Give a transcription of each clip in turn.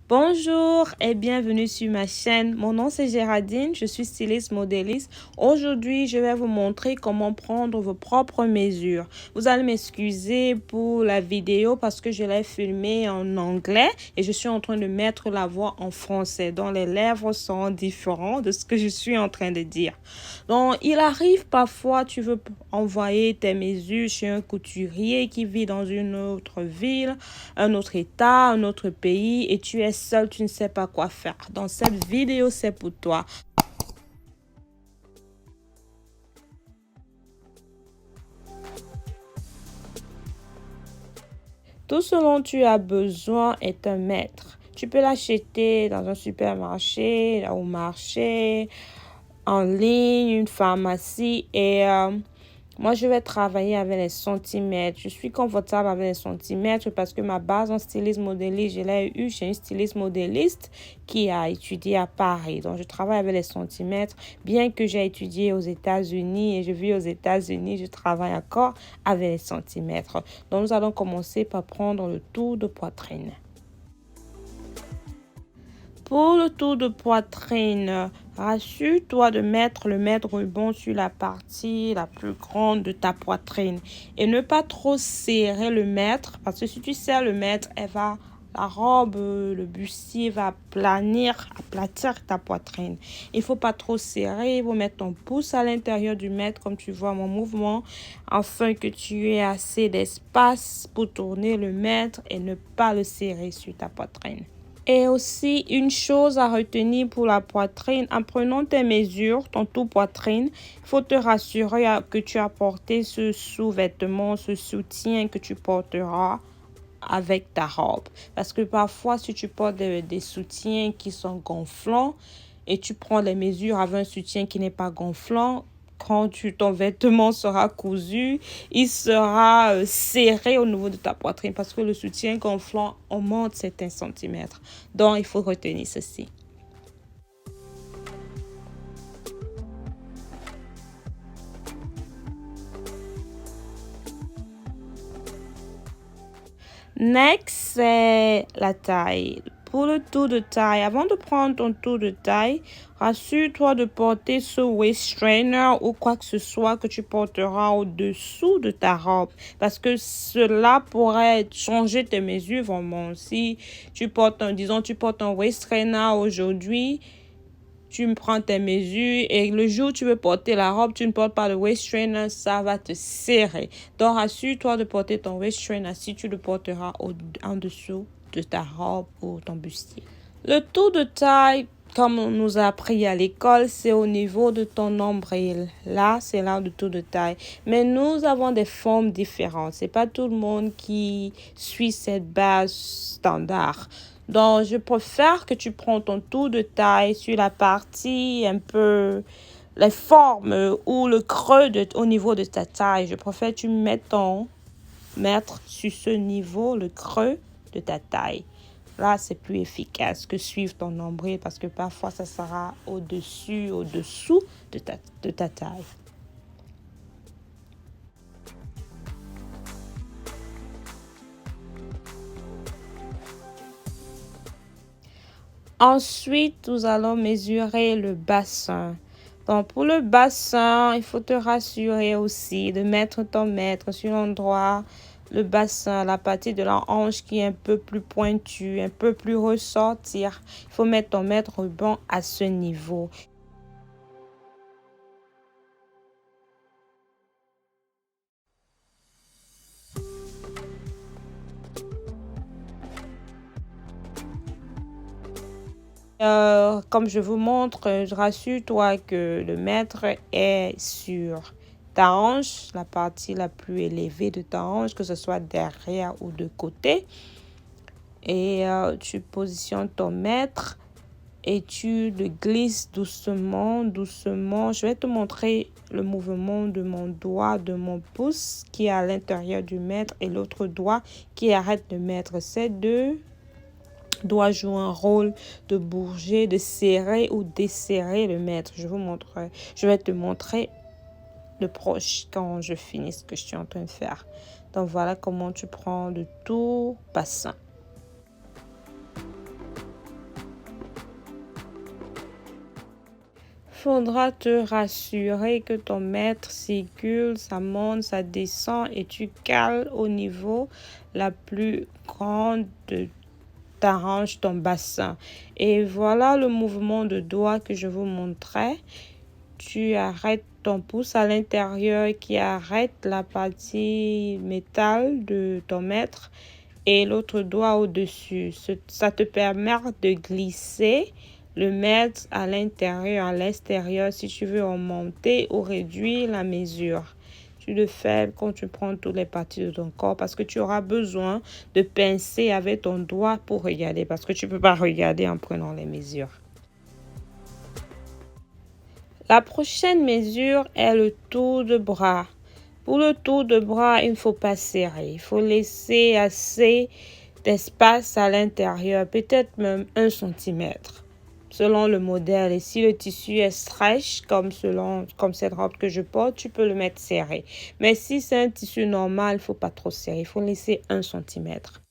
Bonjour et bienvenue sur ma chaîne. Mon nom c'est Géraldine, je suis styliste modéliste. Aujourd'hui, je vais vous montrer comment prendre vos propres mesures. Vous allez m'excuser pour la vidéo parce que je l'ai filmée en anglais et je suis en train de mettre la voix en français. Donc les lèvres sont différentes de ce que je suis en train de dire. Donc il arrive parfois tu veux envoyer tes mesures chez un couturier qui vit dans une autre ville, un autre état, un autre pays et tu es seul, tu ne sais pas quoi faire. Dans cette vidéo, c'est pour toi. Tout ce dont tu as besoin est un mètre. Tu peux l'acheter dans un supermarché, au marché, en ligne, une pharmacie et moi, je vais travailler avec les centimètres. Je suis confortable avec les centimètres parce que ma base en stylisme modéliste, je l'ai eu chez une styliste modéliste qui a étudié à Paris. Donc, je travaille avec les centimètres. Bien que j'ai étudié aux États-Unis et je vis aux États-Unis, je travaille encore avec les centimètres. Donc, nous allons commencer par prendre le tour de poitrine. Pour le tour de poitrine, rassure-toi de mettre le mètre ruban sur la partie la plus grande de ta poitrine et ne pas trop serrer le mètre parce que si tu serres le mètre, la robe, le bustier va aplatir ta poitrine. Il faut pas trop serrer, il faut mettre ton pouce à l'intérieur du mètre comme tu vois mon mouvement afin que tu aies assez d'espace pour tourner le mètre et ne pas le serrer sur ta poitrine. Et aussi, une chose à retenir pour la poitrine, en prenant tes mesures, ton tout poitrine, il faut te rassurer que tu as porté ce sous-vêtement, ce soutien que tu porteras avec ta robe. Parce que parfois, si tu portes des soutiens qui sont gonflants et tu prends les mesures avec un soutien qui n'est pas gonflant, quand ton vêtement sera cousu, il sera serré au niveau de ta poitrine parce que le soutien gonflant augmente certains centimètres. Donc, il faut retenir ceci. Next, c'est la taille. Pour le tour de taille, avant de prendre ton tour de taille, rassure-toi de porter ce waist trainer ou quoi que ce soit que tu porteras au-dessous de ta robe. Parce que cela pourrait changer tes mesures vraiment. Si tu portes tu portes un waist trainer aujourd'hui, tu me prends tes mesures et le jour où tu veux porter la robe, tu ne portes pas le waist trainer, ça va te serrer. Donc, assure-toi de porter ton waist trainer si tu le porteras en dessous de ta robe ou ton bustier. Le tour de taille, comme on nous a appris à l'école, c'est au niveau de ton nombril. Là, c'est là le tour de taille. Mais nous avons des formes différentes. C'est pas tout le monde qui suit cette base standard. Donc, je préfère que tu prends ton tour de taille sur la partie un peu, les formes ou le creux au niveau de ta taille. Je préfère que tu mettes ton mètre sur ce niveau, le creux de ta taille. Là, c'est plus efficace que suivre ton nombril parce que parfois, ça sera au-dessous de ta taille. Ensuite, nous allons mesurer le bassin. Donc, pour le bassin, il faut te rassurer aussi de mettre ton mètre sur l'endroit, le bassin, la partie de la hanche qui est un peu plus pointue, un peu plus ressortir. Il faut mettre ton mètre ruban à ce niveau. Comme je vous montre, rassure-toi que le mètre est sur ta hanche, la partie la plus élevée de ta hanche, que ce soit derrière ou de côté. Et tu positionnes ton mètre et tu le glisses doucement, doucement. Je vais te montrer le mouvement de mon doigt, de mon pouce qui est à l'intérieur du mètre et l'autre doigt qui arrête le mètre. Ces deux doit jouer un rôle de bouger, de serrer ou desserrer le mètre. Je vais te montrer le proche quand je finis ce que je suis en train de faire. Donc voilà comment tu prends le tout bassin. Faudra te rassurer que ton mètre circule, ça monte, ça descend et tu cales au niveau la plus grande de ta hanche, ton bassin. Et voilà le mouvement de doigt que je vous montrais. Tu arrêtes ton pouce à l'intérieur qui arrête la partie métal de ton mètre et l'autre doigt au-dessus. Ça te permet de glisser le mètre à l'intérieur, à l'extérieur si tu veux augmenter ou réduire la mesure. Tu le fais quand tu prends toutes les parties de ton corps parce que tu auras besoin de pincer avec ton doigt pour regarder parce que tu ne peux pas regarder en prenant les mesures. La prochaine mesure est le tour de bras. Pour le tour de bras, il ne faut pas serrer. Il faut laisser assez d'espace à l'intérieur, peut-être même 1 centimètre, selon le modèle. Et si le tissu est stretch, comme cette robe que je porte, tu peux le mettre serré. Mais si c'est un tissu normal, il ne faut pas trop serrer. Il faut laisser 1 centimètre.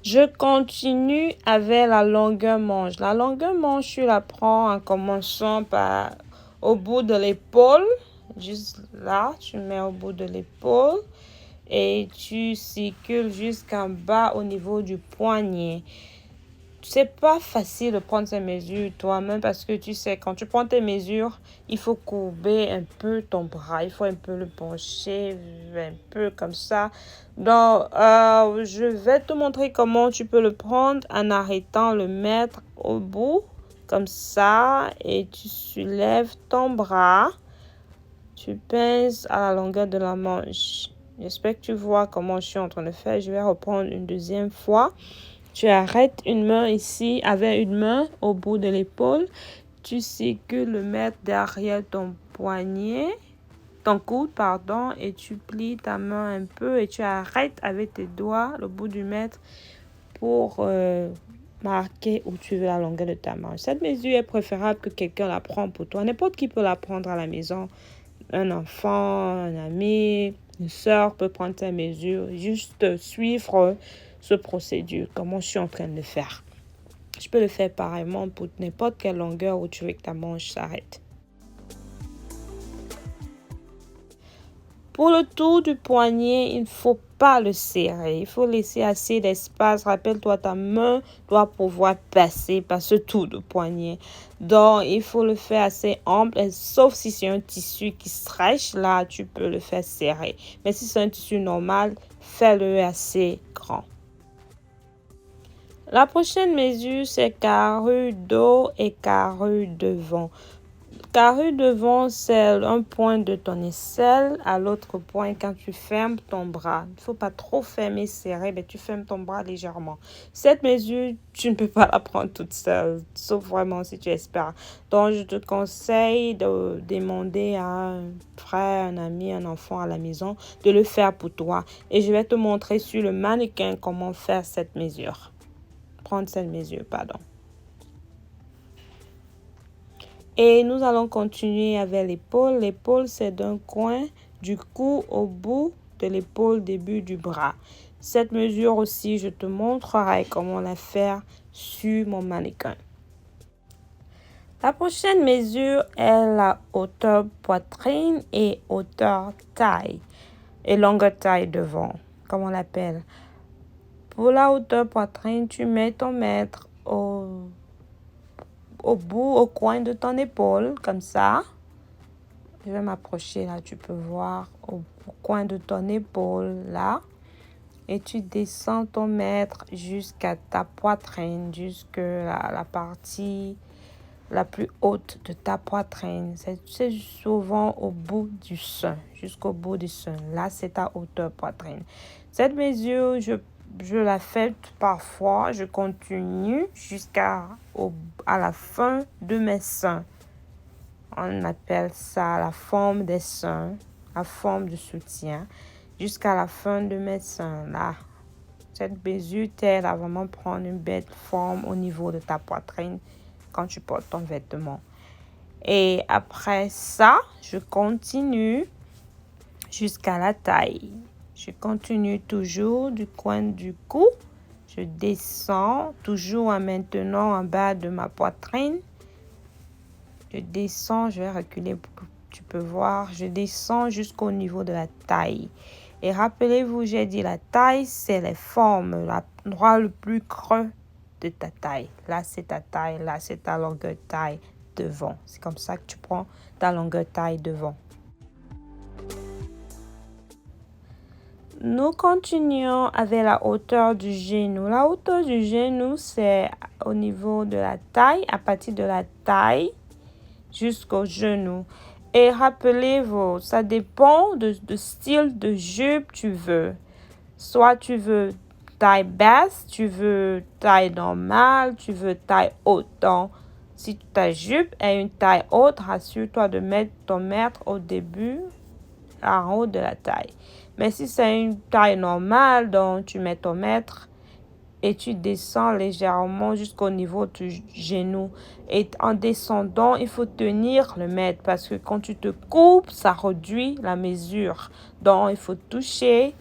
Je continue avec la longueur manche. La longueur manche, tu la prends en commençant par au bout de l'épaule. Juste là, tu mets au bout de l'épaule et tu circules jusqu'en bas au niveau du poignet. C'est pas facile de prendre ces mesures toi-même parce que tu sais, quand tu prends tes mesures, il faut courber un peu ton bras, il faut un peu le pencher, un peu comme ça. Donc, je vais te montrer comment tu peux le prendre en arrêtant le mettre au bout, comme ça, et tu soulèves ton bras, tu pinces à la longueur de la manche. J'espère que tu vois comment je suis en train de faire. Je vais reprendre une deuxième fois. Tu arrêtes une main ici avec une main au bout de l'épaule. Tu circules le mètre derrière ton poignet, ton coude, pardon, et tu plies ta main un peu et tu arrêtes avec tes doigts le bout du mètre pour marquer où tu veux la longueur de ta manche. Cette mesure est préférable que quelqu'un la prenne pour toi. N'importe qui peut la prendre à la maison. Un enfant, un ami, une soeur peut prendre sa mesure. Juste suivre ce procédure, comment je suis en train de le faire. Je peux le faire pareillement pour n'importe quelle longueur où tu veux que ta manche s'arrête. Pour le tour du poignet, il ne faut pas le serrer. Il faut laisser assez d'espace. Rappelle-toi, ta main doit pouvoir passer par ce tour de poignet. Donc, il faut le faire assez ample, sauf si c'est un tissu qui stretch. Là, tu peux le faire serré. Mais si c'est un tissu normal, fais-le assez grand. La prochaine mesure, c'est carrure dos et carrure devant. Carrure devant, c'est un point de ton aisselle à l'autre point quand tu fermes ton bras. Il ne faut pas trop fermer serré, mais tu fermes ton bras légèrement. Cette mesure, tu ne peux pas la prendre toute seule, sauf vraiment si tu espères. Donc, je te conseille de demander à un frère, un ami, un enfant à la maison de le faire pour toi. Et je vais te montrer sur le mannequin comment faire cette mesure. Prendre cette mesure, pardon. Et nous allons continuer avec l'épaule. L'épaule, c'est d'un coin du cou au bout de l'épaule, début du bras. Cette mesure aussi, je te montrerai comment la faire sur mon mannequin. La prochaine mesure est la hauteur poitrine et hauteur taille. Et longueur taille devant, comme on l'appelle. Pour la hauteur poitrine, tu mets ton mètre au bout, au coin de ton épaule, comme ça. Je vais m'approcher là, tu peux voir au coin de ton épaule, là. Et tu descends ton mètre jusqu'à ta poitrine, jusqu'à la partie la plus haute de ta poitrine. C'est souvent au bout du sein, jusqu'au bout du sein. Là, c'est ta hauteur poitrine. Cette mesure, je la fais parfois. Je continue jusqu'à la fin de mes seins. On appelle ça la forme des seins, la forme de soutien, jusqu'à la fin de mes seins. Là, cette mesure t'aide à vraiment prendre une belle forme au niveau de ta poitrine quand tu portes ton vêtement. Et après ça, je continue jusqu'à la taille. Je continue toujours du coin du cou. Je descends toujours en maintenant en bas de ma poitrine Je descends, je vais reculer pour que tu peux voir. Je descends jusqu'au niveau de la taille. Et rappelez-vous, j'ai dit la taille, c'est les formes, l'endroit le plus creux de ta taille. Là, c'est ta taille, là, c'est ta longueur taille devant. C'est comme ça que tu prends ta longueur taille devant. Nous continuons avec la hauteur du genou. La hauteur du genou, c'est au niveau de la taille, à partir de la taille jusqu'au genou. Et rappelez-vous, ça dépend de style de jupe tu veux. Soit tu veux taille basse, tu veux taille normale, tu veux taille haute. Donc, si ta jupe est une taille haute, rassure-toi de mettre ton mètre au début, en haut de la taille. Mais si c'est une taille normale, donc tu mets ton mètre et tu descends légèrement jusqu'au niveau du genou. Et en descendant, il faut tenir le mètre parce que quand tu te coupes, ça réduit la mesure. Donc, il faut toucher,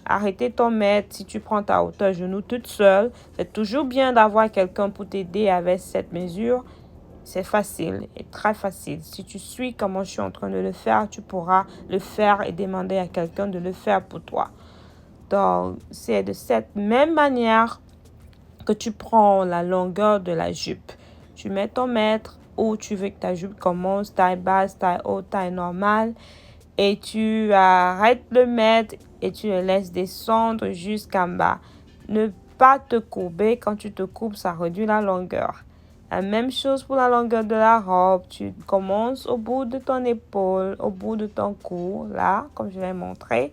arrêter ton mètre. Si tu prends ta hauteur genou toute seule, c'est toujours bien d'avoir quelqu'un pour t'aider avec cette mesure. C'est facile et très facile. Si tu suis comment je suis en train de le faire, tu pourras le faire et demander à quelqu'un de le faire pour toi. Donc, c'est de cette même manière que tu prends la longueur de la jupe. Tu mets ton mètre où tu veux que ta jupe commence, taille basse, taille haute, taille normale. Et tu arrêtes le mètre et tu le laisses descendre jusqu'en bas. Ne pas te courber. Quand tu te courbes, ça réduit la longueur. La même chose pour la longueur de la robe. Tu commences au bout de ton épaule, au bout de ton cou, là, comme je l'ai montré.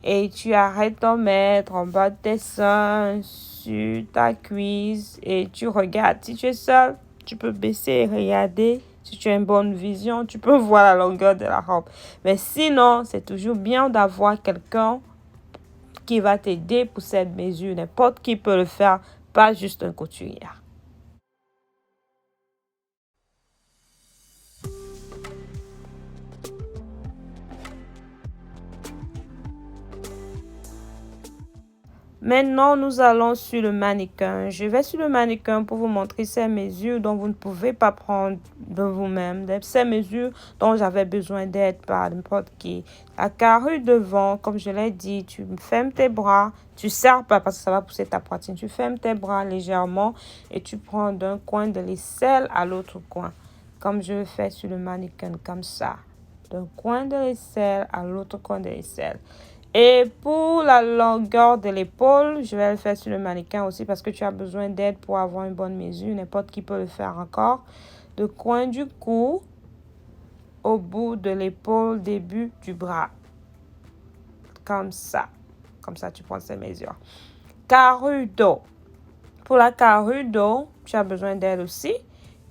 Et tu arrêtes ton mètre en bas de tes seins, sur ta cuisse. Et tu regardes. Si tu es seul, tu peux baisser et regarder. Si tu as une bonne vision, tu peux voir la longueur de la robe. Mais sinon, c'est toujours bien d'avoir quelqu'un qui va t'aider pour cette mesure. N'importe qui peut le faire, pas juste un couturier. Maintenant, nous allons sur le mannequin. Je vais sur le mannequin pour vous montrer ces mesures dont vous ne pouvez pas prendre de vous-même. Ces mesures dont j'avais besoin d'aide par n'importe qui. La carrure devant, comme je l'ai dit, tu fermes tes bras. Tu ne serres pas parce que ça va pousser ta poitrine. Tu fermes tes bras légèrement et tu prends d'un coin de l'aisselle à l'autre coin. Comme je le fais sur le mannequin, comme ça. D'un coin de l'aisselle à l'autre coin de l'aisselle. Et pour la longueur de l'épaule, je vais le faire sur le mannequin aussi parce que tu as besoin d'aide pour avoir une bonne mesure. N'importe qui peut le faire encore. Le coin du cou au bout de l'épaule, début du bras. Comme ça. Comme ça, tu prends ces mesures. Carrure dos. Pour la carrure dos, tu as besoin d'aide aussi.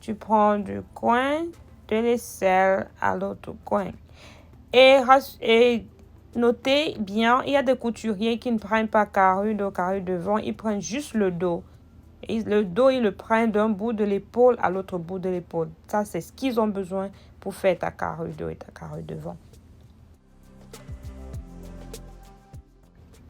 Tu prends du coin de l'aisselle à l'autre coin. Et notez bien, il y a des couturiers qui ne prennent pas carrure dos, carrure devant, ils prennent juste le dos. Et le dos, ils le prennent d'un bout de l'épaule à l'autre bout de l'épaule. Ça, c'est ce qu'ils ont besoin pour faire ta carrure dos et ta carrure devant.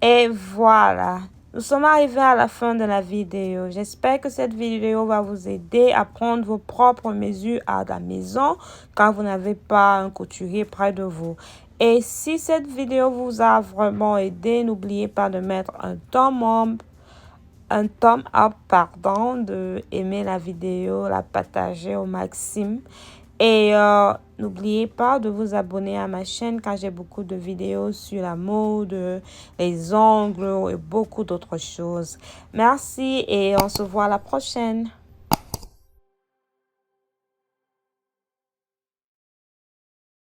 Et voilà, nous sommes arrivés à la fin de la vidéo. J'espère que cette vidéo va vous aider à prendre vos propres mesures à la maison quand vous n'avez pas un couturier près de vous. Et si cette vidéo vous a vraiment aidé, n'oubliez pas de mettre un thumb up, de aimer la vidéo, la partager au maximum. Et n'oubliez pas de vous abonner à ma chaîne car j'ai beaucoup de vidéos sur la mode, les ongles et beaucoup d'autres choses. Merci et on se voit à la prochaine.